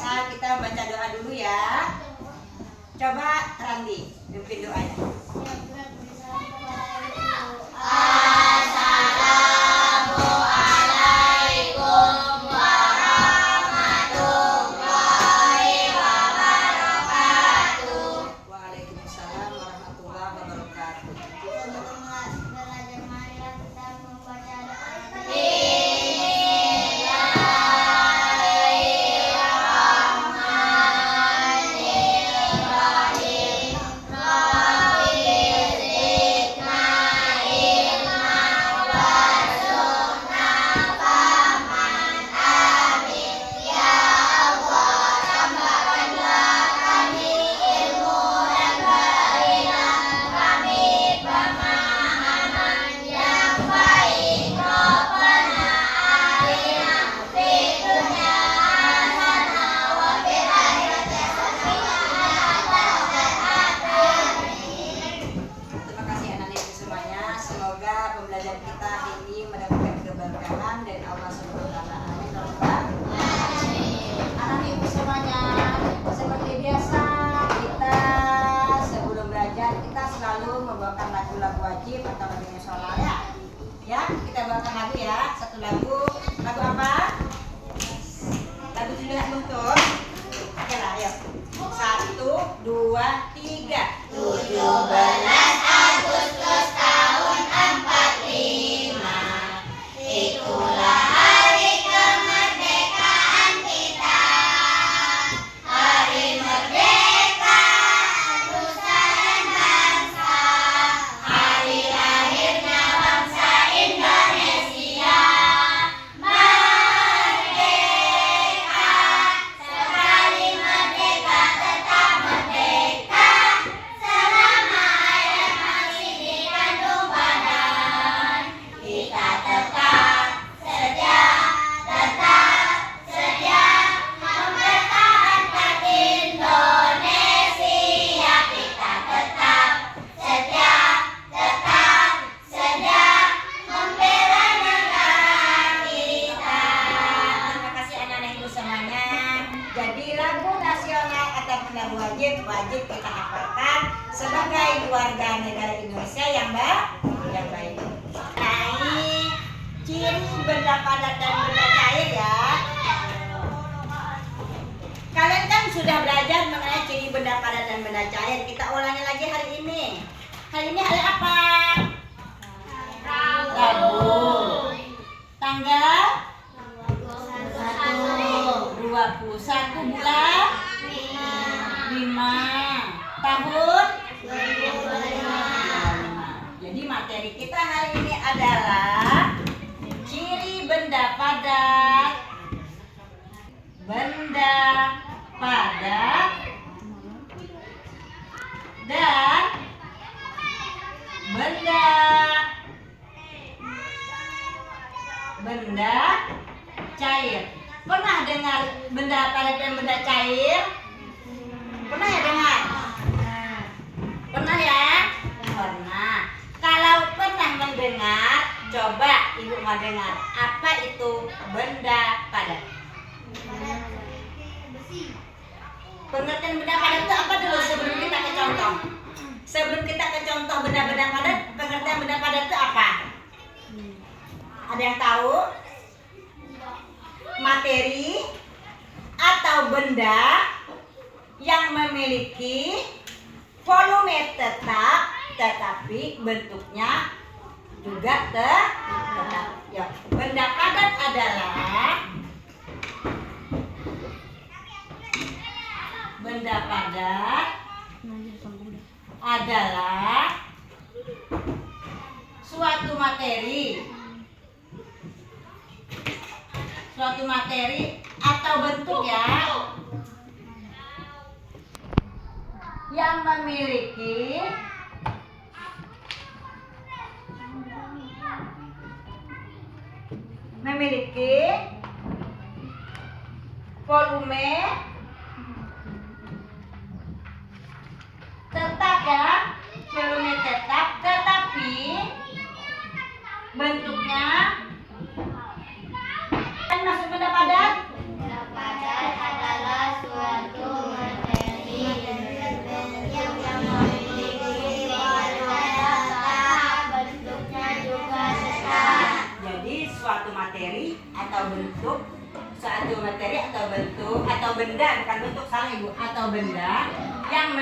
biasa kita baca doa dulu ya. Coba Randi pimpin doanya. Assalamualaikum warahmatullahi wabarakatuh. Waalaikumsalam warahmatullahi wabarakatuh. Belajar marilah kita membaca doa. Pembelajaran kita ini mendapatkan keberkahan dari Allah Subhanahu wa taala. Anak ibu semuanya, seperti biasa kita sebelum belajar kita selalu membawakan lagu-lagu wajib atau lagu musola ya. Ya, kita bawakan lagu ya. Satu lagu. Lagu apa? Lagu Junjungan Guntur. Oke lah, ayo. 1, 2, 3. 17 Agustus tahun 45, itulah hari kemerdekaan kita. Hari merdeka nusa dan bangsa, hari lahirnya bangsa Indonesia. Merdeka, sekali merdeka tetap merdeka, selama air masih dikandung badan. Kita tetap sedia mempertahankan Indonesia. Kita tetap sedia membela negara kita. Terima kasih anak-anak ibu semuanya. Jadi lagu nasional atau lagu wajib kita hafalkan sebagai warga negara Indonesia yang baik. Naik ciri benda padat dan benda cair ya. Kalian kan sudah belajar mengenai ciri benda padat dan benda cair. Kita ulangi lagi hari ini. Hari ini hari apa? Rabu. Tanggal 21 bulan 5 tahun 2005. Jadi materi kita hari ini adalah ciri benda padat, dan benda cair. Pernah dengar benda padat dan benda cair? Pernah ya dengar? Pernah ya? Pernah. Kalau pernah mendengar, coba ibu mau dengar. Apa itu benda padat? Pengertian benda padat itu apa dulu sebelum kita ke contoh? Sebelum kita ke contoh benda-benda padat, pengertian benda padat itu apa? Ada yang tahu? Materi atau benda yang memiliki volume tetap tetapi bentuknya juga tetap. Ya, benda padat adalah suatu materi atau bentuk ya yang memiliki volume tetap ya, volume tetap tetapi bentuknya kan masuk benda padat? Benda padat adalah benda, bukan bentuk, salah ibu, atau benda yang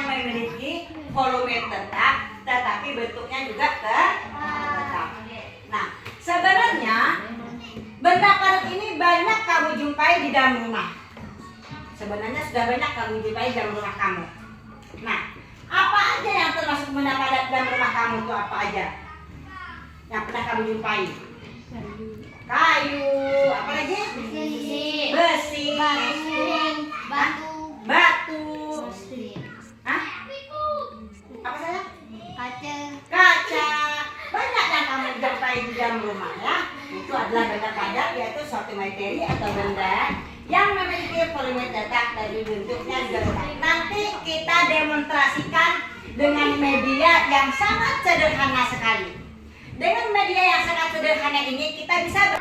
memiliki volume tetap, tetapi bentuknya juga tetap. Nah, sebenarnya benda padat ini banyak kamu jumpai di dalam rumah. Sebenarnya sudah banyak kamu jumpai di dalam rumah kamu. Nah, apa aja yang termasuk benda padat dalam rumah kamu itu apa aja? Yang pernah kamu jumpai? Kayu, apa lagi? Besi, batu, hah? Apa saya? Kaca. Banyak yang kamu jumpai di dalam rumah ya. Itu adalah benda padat, yaitu suatu materi atau benda yang memiliki volume tetap dari bentuknya juga tetap. Nanti kita demonstrasikan dengan media yang sangat sederhana sekali. Dengan media yang sangat sederhana ini kita bisa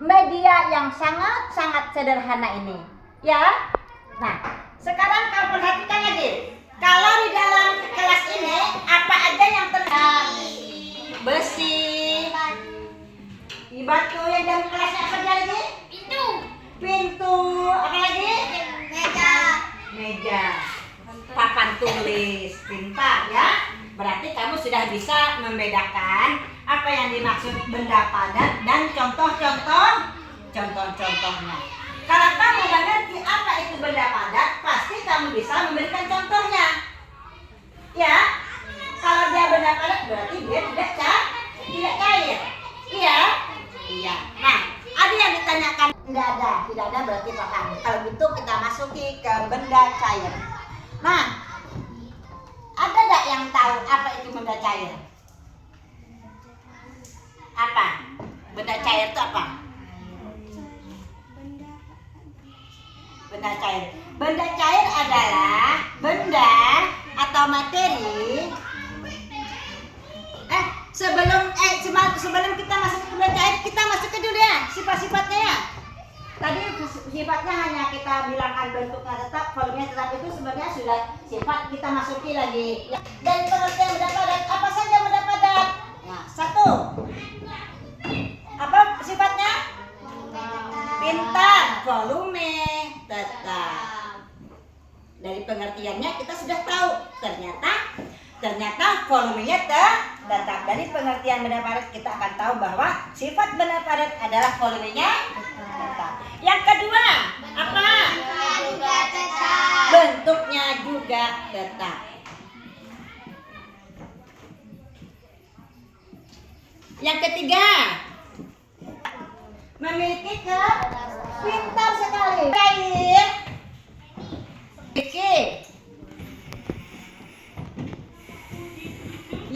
media yang sangat sederhana ini, ya. Nah, sekarang kamu perhatikan lagi. Kalau di dalam kelas ini apa aja yang terlihat? Besi, batu. Yang dalam kelasnya apa aja lagi? Pintu, apa lagi? Meja, papan tulis, pintar ya. Berarti kamu sudah bisa membedakan apa yang dimaksud benda padat dan contoh-contohnya. Kalau kamu mengerti apa itu benda padat, pasti kamu bisa memberikan contohnya. Ya, kalau dia benda padat berarti dia tidak cair. Iya. Nah, ada yang ditanyakan tidak ada berarti paham. Kalau gitu kita masuki ke benda cair. Nah, ada nggak yang tahu apa itu benda cair? Apa? Benda cair itu apa? Benda cair. Benda cair adalah benda atau materi. Sebelum kita masuk ke benda cair, kita masuk ke dulu ya sifat-sifatnya ya. Tadi sifatnya hanya kita bilangkan bentuknya tetap, volumenya tetap, itu sebenarnya sudah sifat, kita masuki lagi. Dan pengertian benda padat, apa saja benda padat? Nah, satu. Apa sifatnya? Pintar, volume tetap. Dari pengertiannya kita sudah tahu, ternyata volumenya tetap. Dari pengertian benda padat kita akan tahu bahwa sifat benda padat adalah volumenya tetap. Yang kedua, apa? Bentuknya juga tetap. Yang ketiga, memiliki pintar sekali. Cair.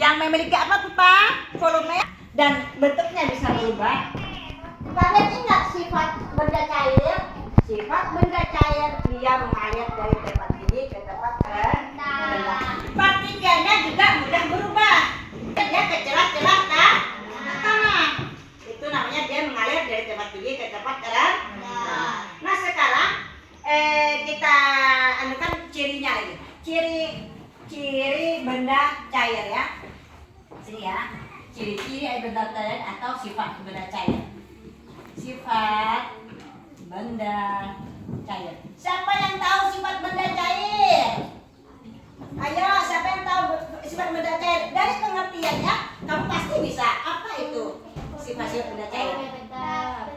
Yang memiliki apa Pak? Volume dan bentuknya bisa berubah. Kalian ingat sifat benda cair? Sifat benda cair dia mengalir dari tempat tinggi ke tempat rendah. Partikelnya juga mudah berubah. Dia ke celah-celah tanah. Itu namanya dia mengalir dari tempat tinggi ke tempat rendah. Nah sekarang kita anukan cirinya lagi. Ciri benda cair ya. Sini ya. Ciri-ciri benda cair atau sifat benda cair. Sifat benda cair. Siapa yang tahu sifat benda cair? Ayo, siapa yang tahu sifat benda cair? Dari pengertiannya, kamu pasti bisa. Apa itu sifat benda cair?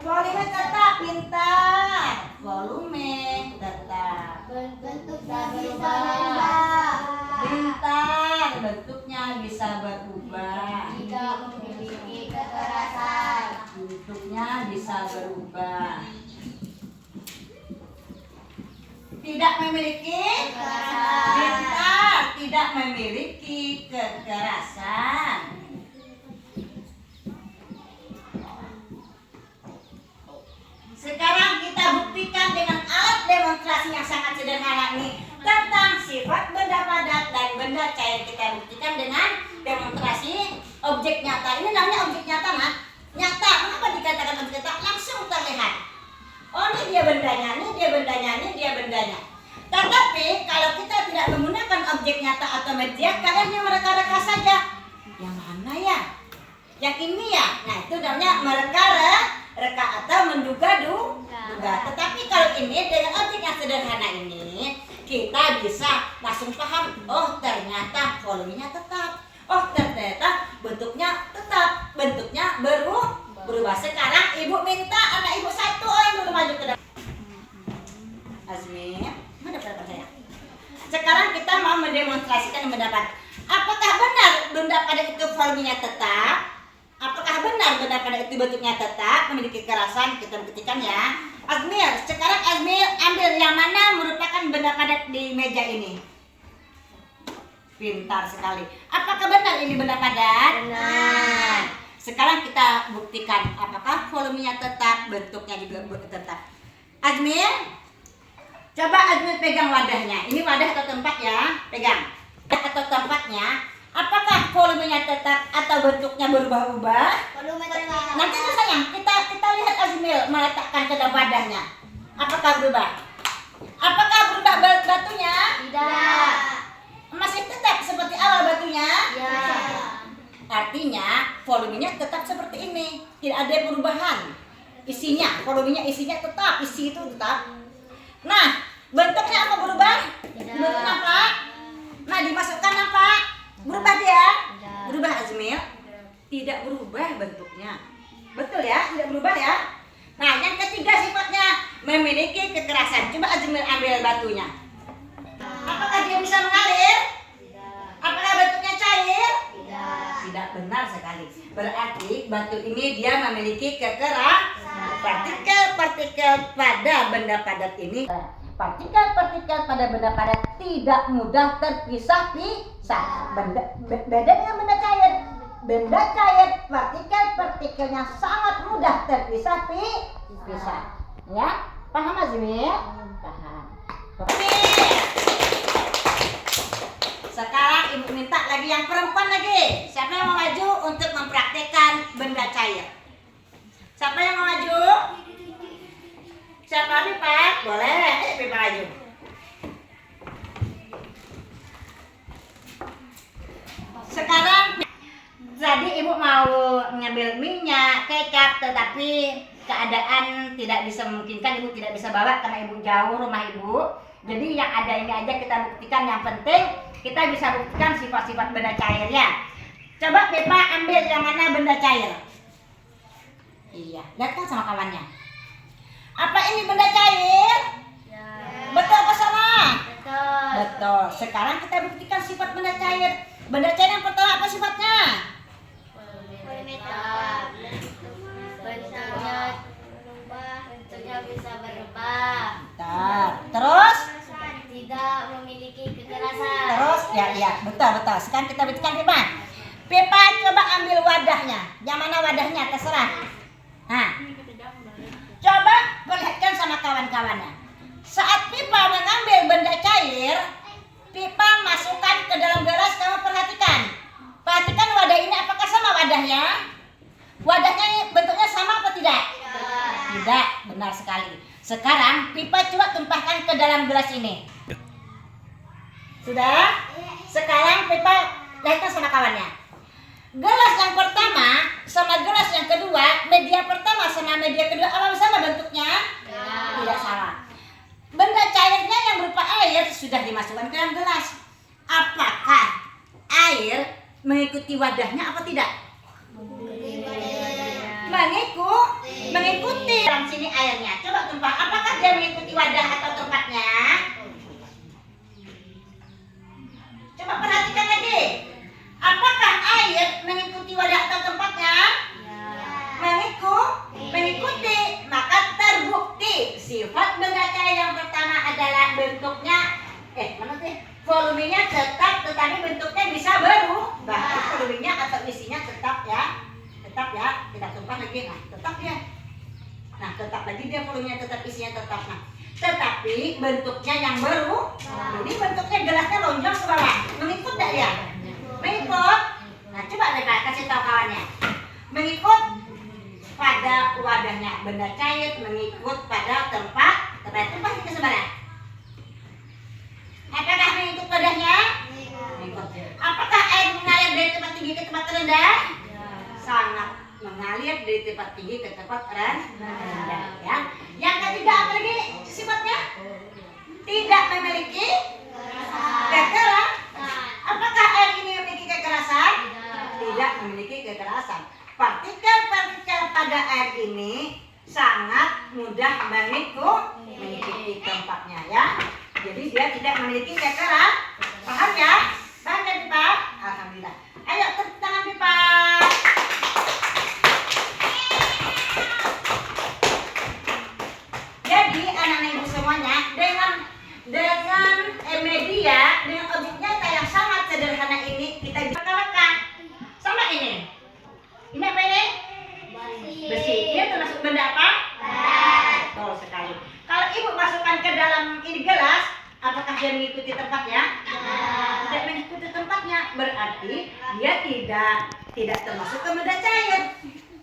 Volume tetap, pintar. Volume tetap. Bentuk tak berubah. Pintar, bentuknya bisa berubah. Tidak memiliki kekerasan. Bentuknya bisa berubah. Tidak memiliki kekerasan. Pintar, tidak memiliki kekerasan. Sekarang kita buktikan dengan alat demonstrasi yang sangat sederhana ini tentang sifat benda padat dan benda cair. Kita buktikan dengan demonstrasi objek nyata. Ini namanya objek nyata, Mak. Nyata. Kenapa dikatakan objek nyata? Langsung terlihat. Oh, ini dia bendanya, ini dia bendanya, ini dia bendanya. Tetapi kalau kita tidak menggunakan objek nyata atau media, kalian yang mereka-reka saja. Yang mana ya? Yang ini ya? Nah, itu namanya mereka-reka. menerka atau menduga. Tetapi kalau ini dengan objek yang sederhana ini, kita bisa langsung paham. Oh, ternyata volumenya tetap. Oh, ternyata bentuknya tetap. Bentuknya berubah. Sekarang ibu minta anak ibu satu yang dulu maju ke depan. Azmi, mana pendapat saya? Sekarang kita mau mendemonstrasikan pendapat. Apakah benar benda padat itu volumenya tetap? Apakah benar benda padat itu bentuknya tetap, memiliki kekerasan? Kita buktikan ya. Azmil, sekarang Azmil ambil yang mana merupakan benda padat di meja ini. Pintar sekali. Apakah benar ini benda padat? Benar. Sekarang kita buktikan apakah volumenya tetap, bentuknya juga tetap. Azmil, coba Azmil pegang wadahnya. Ini wadah atau tempat ya? Pegang. Atau tempatnya. Apakah volumenya tetap atau bentuknya berubah-ubah? Volume tetap. Nanti itu sayang, kita lihat Azmil meletakkan ke dalam wadahnya. Apakah berubah? Apakah berubah batunya? Tidak. Masih tetap seperti awal batunya? Ya. Artinya volumenya tetap seperti ini, tidak ada perubahan. Volumenya isinya tetap, isi itu tetap. Nah, bentuknya apa berubah? Tidak. Bentuknya apa? Nah, dimasukkan apa? Berubah dia? Tidak. Berubah Azmil? Tidak berubah bentuknya. Betul ya? Tidak berubah ya? Nah, yang ketiga sifatnya memiliki kekerasan. Coba Azmil ambil batunya. Apakah dia bisa mengalir? Tidak. Apakah bentuknya cair? Tidak. Tidak, benar sekali. Berarti batu ini dia memiliki kekerasan. Partikel-partikel pada benda padat ini, partikel-partikel pada benda padat tidak mudah terpisah-pisah. Beda dengan benda cair. Benda cair, partikel-partikelnya sangat mudah terpisah-pisah. Ya, paham Azmil? Paham. Oke. Sekarang ibu minta lagi yang perempuan lagi. Siapa yang mau maju untuk mempraktekkan benda cair? Siapa yang mau maju? Siapa Pipa? Boleh, Pipa maju. Sekarang tadi ibu mau ngambil minyak, kecap, tetapi keadaan tidak bisa memungkinkan, ibu tidak bisa bawa karena ibu jauh rumah ibu. Jadi yang ada ini aja kita buktikan. Yang penting kita bisa buktikan sifat-sifat benda cairnya. Coba Pipa ambil yang mana benda cair. Iya, lihatkan sama kawannya. Apa ini benda cair? Ya. Betul apa salah? Betul. Betul. Sekarang kita buktikan sifat benda cair. Benda cair yang pertama apa sifatnya? Volume tetap. Bentuknya bisa berubah. Bentar. Terus? Tidak memiliki kekerasan. Terus? Ya, betul. Sekarang kita buktikan Pipa. Pipa coba ambil wadahnya. Yang mana wadahnya? Terserah. Nah, coba perlihatkan sama kawan-kawannya. Saat Pipa mengambil benda cair, Pipa masukkan ke dalam gelas. Kamu perhatikan wadah ini apakah sama wadahnya? Wadahnya bentuknya sama apa tidak? Tidak, benar sekali. Sekarang Pipa coba tumpahkan ke dalam gelas ini. Sudah? Sekarang Pipa lihatkan sama kawannya. Gelas yang pertama sama gelas yang kedua, media pertama sama media kedua apa sama bentuknya? Ya. Tidak sama. Benda cairnya yang berupa air sudah dimasukkan ke dalam gelas. Apakah air mengikuti wadahnya apa tidak? Mengikuti. Dalam sini airnya. Coba tumpah. Apakah dia mengikuti wadah atau tempatnya? Coba perhatikan lagi. Apakah air mengikuti wadah atau tempatnya? Mengikuti. Maka terbukti sifat benda cair yang pertama adalah bentuknya volumenya tetap, tetapi bentuknya bisa berubah. Volumenya atau isinya tetap ya. Tidak tumpah lagi. Nah, tetap ya. Nah, tetap lagi dia volumenya tetap, isinya tetap. Nah, tetapi bentuknya yang berubah. Jadi bentuknya gelasnya lonjong ke bawah. Mengikut tidak ya? Mengikut. Nah, coba deh Pak, kasih tahu kawannya. Mengikut pada wadahnya. Benda cair mengikut pada tempat tumpah ke sebelah. Apakah mengikut wadahnya? Mengikut. Apakah air mengalir dari tempat tinggi ke tempat rendah? Sangat mengalir dari tempat tinggi ke tempat rendah. Ya. Yang ketiga apa lagi sifatnya? Tidak memiliki kekerasan. Apakah air ini memiliki kekerasan? Tidak memiliki kekerasan. Partikel-partikel pada air ini sangat mudah mengikuti tempatnya ya. Jadi dia tidak memiliki kekerasan. Paham ya? Paham ya Pipa? Alhamdulillah. Ayo tepuk tangan Pipa. Jadi anak-anak ibu semuanya dengan media, dengan objek nyata yang sangat sederhana ini kita bisa reka. Sama ini. Ini apa ini? Besi. Ini termasuk benda apa? Betul sekali. Kalau ibu masukkan ke dalam ini gelas, apakah dia mengikuti tempatnya? Tidak mengikuti tempatnya, berarti dia tidak termasuk ke benda cair.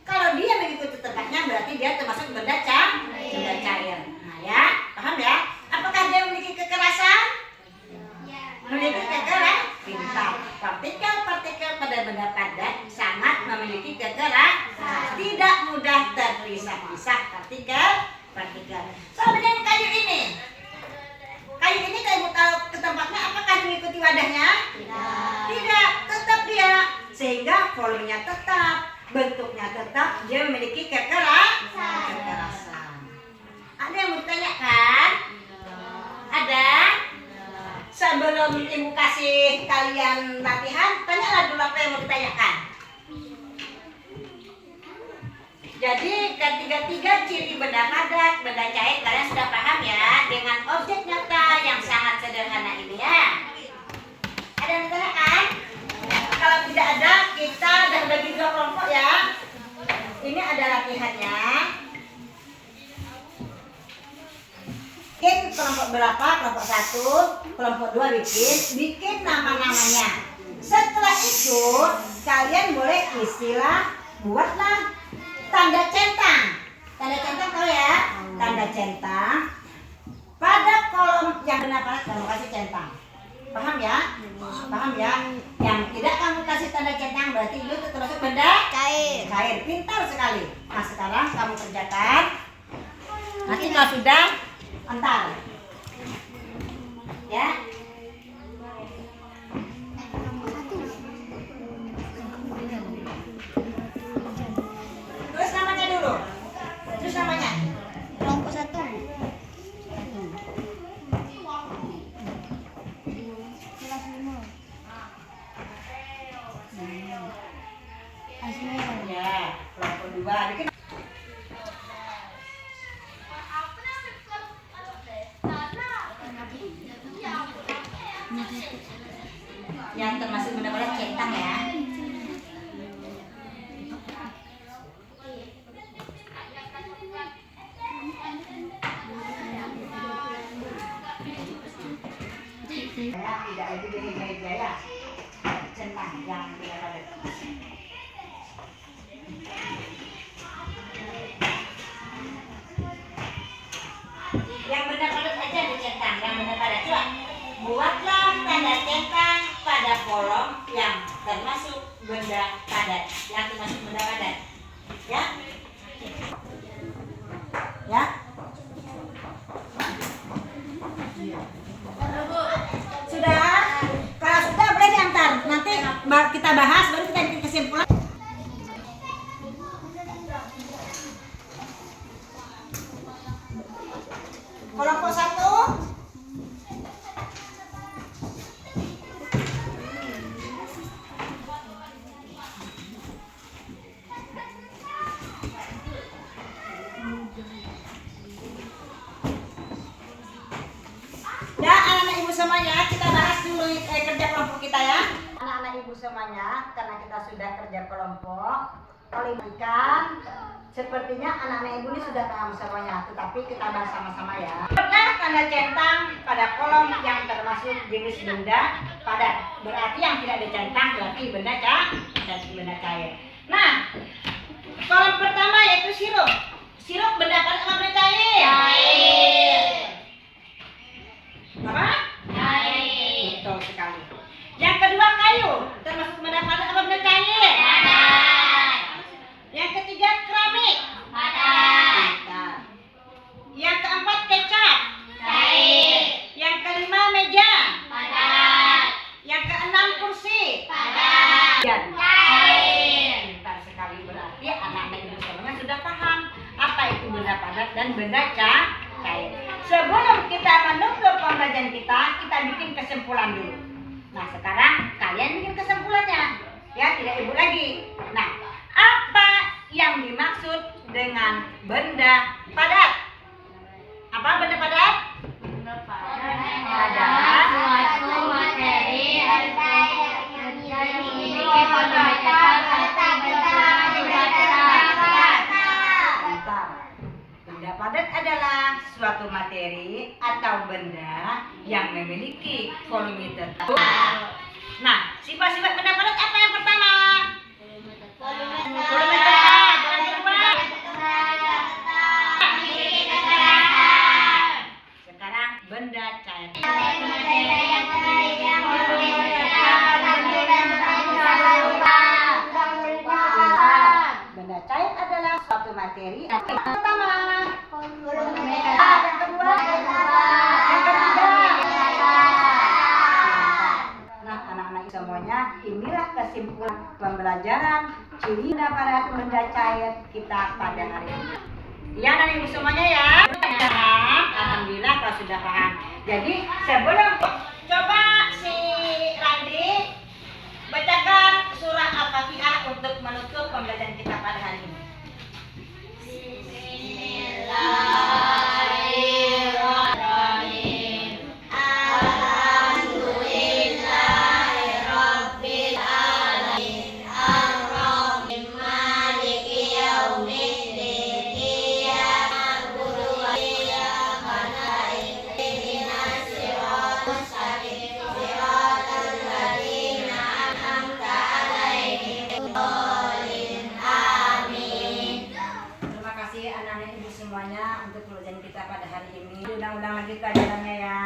Kalau dia mengikuti tempatnya, berarti dia termasuk benda cair. Nah ya, paham ya? Apakah dia memiliki kekerasan? Memiliki kekerasan? Pintar. Partikel-partikel pada benda padat sangat memiliki kekerasan. Tidak mudah terpisah-pisah partikel. Sama dengan kayu ini. Kayu ini kalau taruh ke tempatnya, apakah mengikuti wadahnya? Tidak. Tetap dia. Sehingga volumenya tetap, bentuknya tetap, dia memiliki kekerasan. Ada yang mau ditanyakan? Ada? Sebelum ibu kasih kalian latihan, tanyalah dulu apa yang mau ditanyakan. Jadi ketiga-tiga ciri benda padat, benda cair kalian sudah paham ya dengan objek nyata yang sangat sederhana ini ya. Ada yang ditanyakan? Kalau tidak ada, kita dah bagi dua kelompok ya. Ini ada latihannya. Bikin kelompok berapa? Kelompok 1, kelompok 2 bikin nama-namanya. Setelah itu kalian boleh buatlah tanda centang. Tanda centang tahu ya? Tanda centang pada kolom yang benar pada kamu kasih centang. Paham ya? Paham ya? Yang tidak kamu kasih tanda centang berarti itu termasuk benda cair. Pintar sekali. Nah sekarang kamu kerjakan. Nanti kalau sudah antar. Ya. Terus namanya dulu. Terus namanya. Kelompok 1. Kelas 5. Ya, kelompok 2. Bikin. Yang termasuk benar-benar centang ya. Tidak lagi dari meja ya. Centang yang benar-benar. Yang benar padat aja dicentang, yang benar padat coba. Buatlah tanda centang pada kolom yang termasuk benda padat, ya. Ya. Sudah? Kalau sudah boleh diantar. Nanti kita bahas baru kita bikin kesimpulan. Kelompok 1. Ya anak-anak ibu semuanya, kita bahas dulu kerja kelompok kita ya. Anak-anak ibu semuanya, karena kita sudah kerja kelompok, oleh ikan, sepertinya anak-anak ibu ini sudah paham semuanya, tetapi kita bahas sama-sama ya. Buatlah tanda centang pada kolom yang termasuk jenis benda padat. Berarti yang tidak dicentang berarti benda cair. Nah, kolom pertama yaitu sirup. Sirup benda padat apa benda cair? Apa? Cair. Betul sekali. Yang kedua kayu, termasuk benda padat apa benda cair? Yang dan benda cair. Sebelum kita menutup pembelajaran kita bikin kesimpulan dulu. Nah, sekarang kalian bikin kesimpulannya. Ya, tidak ibu lagi. Nah, apa yang dimaksud dengan benda padat? Apa benda padat? Adalah suatu materi Benda padat adalah suatu materi atau benda yang memiliki volume tertentu. Nah, sifat-sifat benda padat apa yang pertama? Volume tetap. Yang kedua? Sekarang benda cair. Benda cair adalah suatu materi yang pertama. Yang kedua. Yang ketiga. Nah, anak-anak semuanya, inilah kesimpulan pembelajaran ciri benda padat benda cair kita pada hari ini. Ya, anak ibu semuanya ya. Alhamdulillah kalau sudah paham. Jadi sebelum coba si Randi bacakan surah Al-Fatihah untuk menutup pembelajaran kita pada hari ini. Terima kasih anak-anak ibu semuanya untuk pelajaran kita pada hari ini. Ulang-ulang lagi pelajarannya ya.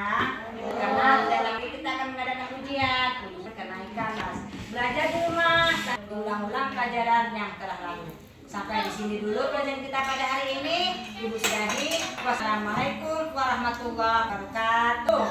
Karena dalam ini kita akan mengadakan ujian kenaikan kelas. Belajar di rumah, ulang-ulang pelajaran yang telah lalu. Sampai di sini dulu pelajaran kita pada hari ini. Ibu sudahi. Wassalamualaikum warahmatullahi wabarakatuh.